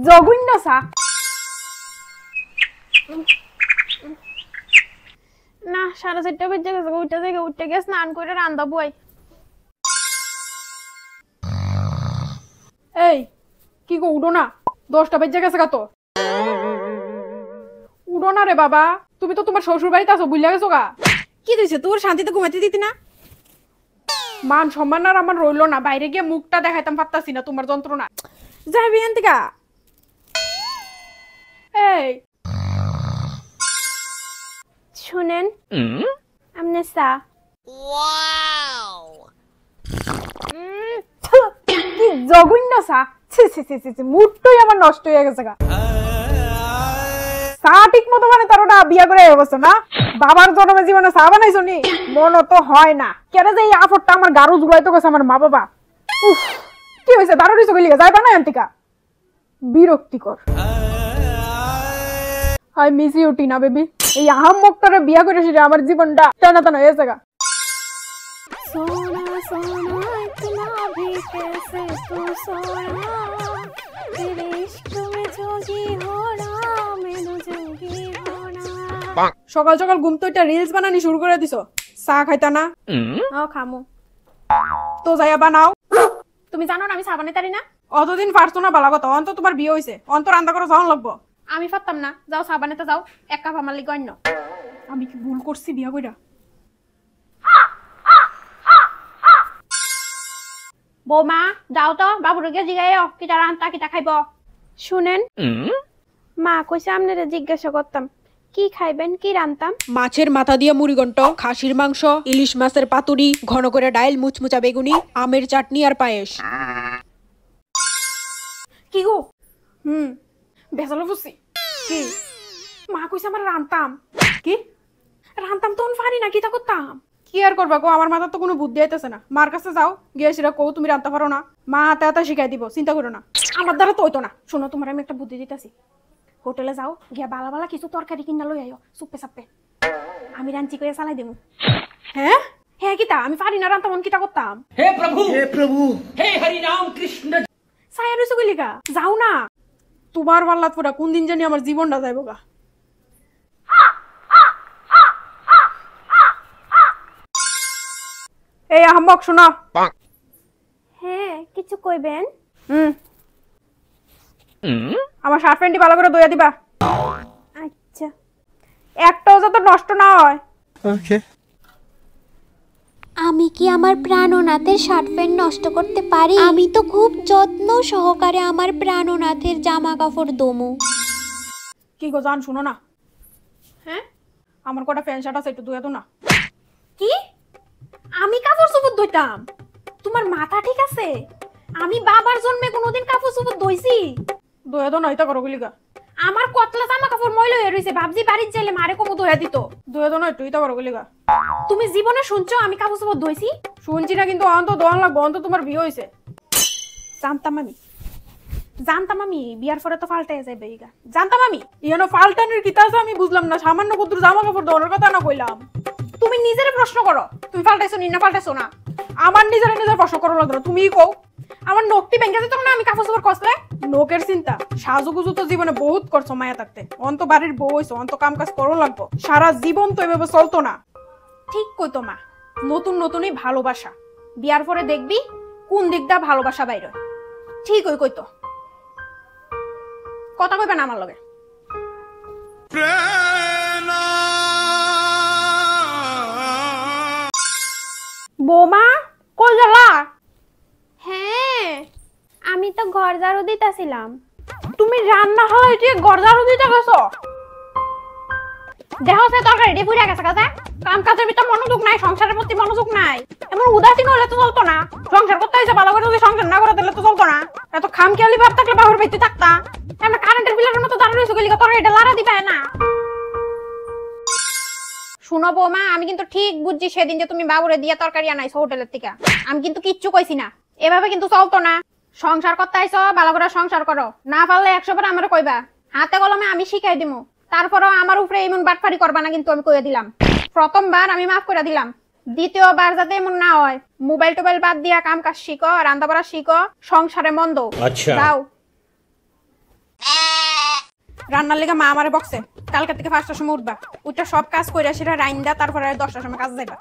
জঘন্য চা। না 4:30 বেজে গেছে, উঠতে গিয়ে স্নান করে রান্না বই। এই কি গো, উঠো না, 10টা বেজে গেছে তো। উঠো না রে বাবা, তুমি তো তোমার শ্বশুর বাড়িতে আছো, বুঝলে গেছো গা। কি দিছে তোর, শান্তিতে ঘুমাইতে দিতি না? মান সম্মান আর আমার রইলো না, বাইরে গিয়ে মুখটা দেখাইতাম পারতাছি না তোমার যন্ত্রণা। যাবি এনতিকা। এই শুনেন, আমনে চা। কি জঘন্য চা, মুডটাই আমার নষ্ট হয়ে গেছে গা। চা ঠিক মতো মানে তার ওটা বিয়া করে বসছো না, বাবার জন্মে জীবনে চা বানাইছো নি, মন তো হয় না। কেন যে এই আফরটা আমার গারু জুলাইতে গেছে আমার মা বাবা। উফ, কি হয়েছে, দাঁড়ো নিচে গেলি যাইবা না এনতিকা, বিরক্তিকর। Hi miss you Tina baby, এই আহাম মুক্তরে বিয়া করে সেটা আমার জীবনটা টানা টানা হয়ে গেছে গা। সোনা সোনা ইतना भी कैसे तू सोना तेरे इश्क में जोगी हो ना मैं जोगी हो ना। সকাল সকাল ঘুম তো এটা রিলস বানানি শুরু করে দিছো, চা খাইতা না? খামু তো যাইয়া বানাও। তুমি জানো না আমি চা বানাইতারি না? অতদিন পারছো না বালা কথা, অন্ত তোমার বিয়ে হইছে, অন্ত রান্না করে যাওয়ান লাগবো। আমি পারতাম না, যাও চা বানাইতে যাও, 1 কাপ আমার লিগে অন্য। আমি কি ভুল করছি বিয়া কইরা? বৌমা যাও তো, বাবুরকে জিগাইও কিটা রান্তা কিটা খাইব। শুনেন, মা কইছে আপনারে জিজ্ঞাসা করতাম কি খাইবেন, কি রান্তাম। মাছের মাথা দিয়ে মুড়িঘণ্ট, খাসির মাংস, ইলিশ মাছের পাতুরি, ঘন করে ডাইল, মুচমুচা বেগুনি, আমের চাটনি আর পায়েস। কি গো? বেজালো ফুসি কি? মা কইছে আমার রান্তাম। কি রান্তাম তখন পারি না, কি তা করতাম? কি আর করবা গো, আমার মাথার তো কোনো বুদ্ধি আইতেছে না। মার কাছে যাও, গিয়ে সেটা কও তুমি রান্তা পারো না, মা হাতে হাতে শিখাই দিব, চিন্তা করো না। আমার দ্বারা তো হইতো না। শোনো, তোমার আমি একটা বুদ্ধি দিতেছি। হোটেলে যাও, গিয়া বালা বালা কিছু তরকারি কিনা লই আইও, চুপে চাপে আমি রান্তি করে চালাই দেবো। হ্যাঁ হ্যাঁ, কিতা আমি পারি না রান্তা, মন কিতা করতাম। হে প্রভু হে হরি রাম কৃষ্ণ। সায়া রইছো গলিকা, যাও না। তোমার বাল্লাত পুরা কোন দিন জানি আমার জীবনটা যাইব গা। এই আহম্মক শোনো। হ্যাঁ কিছু কইবেন? আমার শার্ট প্যান্টটি ভালো করে ধুইয়া দিবা। আচ্ছা, একটাও যাতে নষ্ট না হয়। ওকে। আমি কি আমার প্রাণনাথের শার্ট প্যান্ট নষ্ট করতে পারি? আমি তো খুব যত্ন সহকারে আমার প্রাণনাথের জামা কাপড় দমু। কি গো জান, শুনো না। হ্যাঁ, আমার কটা প্যান্ট শার্ট আছে, একটু ধুইয়া দাও না। কি আমি কাপড় চোপড় ধুইতাম? তোমার মাথা ঠিক আছে? আমি বাবার জন্মে কোনোদিন কাপড় চোপড় ধুইছি? ধুইয়া দাও না, এটা করো গলিকা। আমার কতলা জামা কাপড় ময়লা হয়ে রইছে, ভাবজি বাড়ির যাইলে মারে কমু ধুইয়া দিত। ধুইয়া দাও না, একটু এটা করো গলিকা। তুমি জীবনে শুনছো আমি কাপড় চোপড় ধুইছি? শুনছি না, কিন্তু অন্ত দোয়ান লাগবো, অন্ত তোমার বিয়ে হইছে। জানতাম আমি বিয়ার পরে তো পাল্টাই যাইবে। জানতাম আমি ইয়ানো পাল্টানোর কি আছে আমি বুঝলাম না। সামান্য কত জামা কাপড় ধোয়ার কথা না কইলাম। তুমি নিজের প্রশ্ন করো, তুমি পাল্টাইছো নি না পাল্টাইছো না। আমার নিজের প্রশ্ন করো লাগলো, তুমিই কও। আমার নখটি ভেঙে যেত না আমি কাপড় চোপড় কসলে। নোকের চিন্তা সাজুগুজু তো জীবনে বহুত করছো মায়া থাকতে, অন্ত বাড়ির বউ হইছো, অন্ত কাম কাজ করো লাগবো। সারা জীবন তো এভাবে চলতো না। ঠিক কইতো মা, নতুন নতুনই ভালোবাসা, বিয়ার পরে দেখবি কোন দিকটা ভালোবাসা বাইরে। ঠিক ওই কইতো, কথা কইবে না আমার লগে। বৌমা কই গেলা? হ্যাঁ আমি তো ঘর ঝাড়ু দিতেছিলাম। তুমি রান্না হয় যে ঘর ঝাড়ু দিতে গেছো? দেখো সে তরকারি দিয়ে পুড়ে গেছে কাজে, কাম কাজের ভিতর মনোযোগ নাই, সংসারের প্রতি মনোযোগ নাই। এমন উদাসীন হলে তো চলতো না। সংসার করতে হয়েছে ভালো করে, যদি সংসার না করে তাহলে তো চলতো না। এত খামখেয়ালি ভাব থাকলে বাহুর বাইতে থাকতা। আমরা কারেন্টের বিলের মতো দাঁড়িয়ে রয়েছে গেলি, তরকারিটা লাড়া দিবে না। শুনো বৌমা, আমি কিন্তু ঠিক বুঝছি সেদিন যে তুমি বাবুরে দিয়ে তরকারি আনাইছো হোটেলের থেকে। আমি কিন্তু কিচ্ছু কইছি না, এভাবে কিন্তু চলতো না। সংসার করতে আইছো, ভালো করে সংসার করো, না পারলে 100 বার আমারে কইবা, হাতে কলমে আমি শিখাই দিমু। তারপরও আমার উপরে এমন বাটফারি করবা না কিন্তু, আমি কইয়া দিলাম। প্রথমবার আমি মাফ করে দিলাম, দ্বিতীয়বার যাতে এমন না হয়। মোবাইল টোবাইল বাদ দিয়া কাম কাজ শিখো, রান্না বাড়া শিখো, সংসারে মন দাও। যাও। রান্নার লেগে মা আমারে বকছে কালকে থেকে 5টার সময় উঠবা ওইটা সব কাজ কইরা সেটা রাইন্দা তারপরে 10টার সময় কাজ যাইবা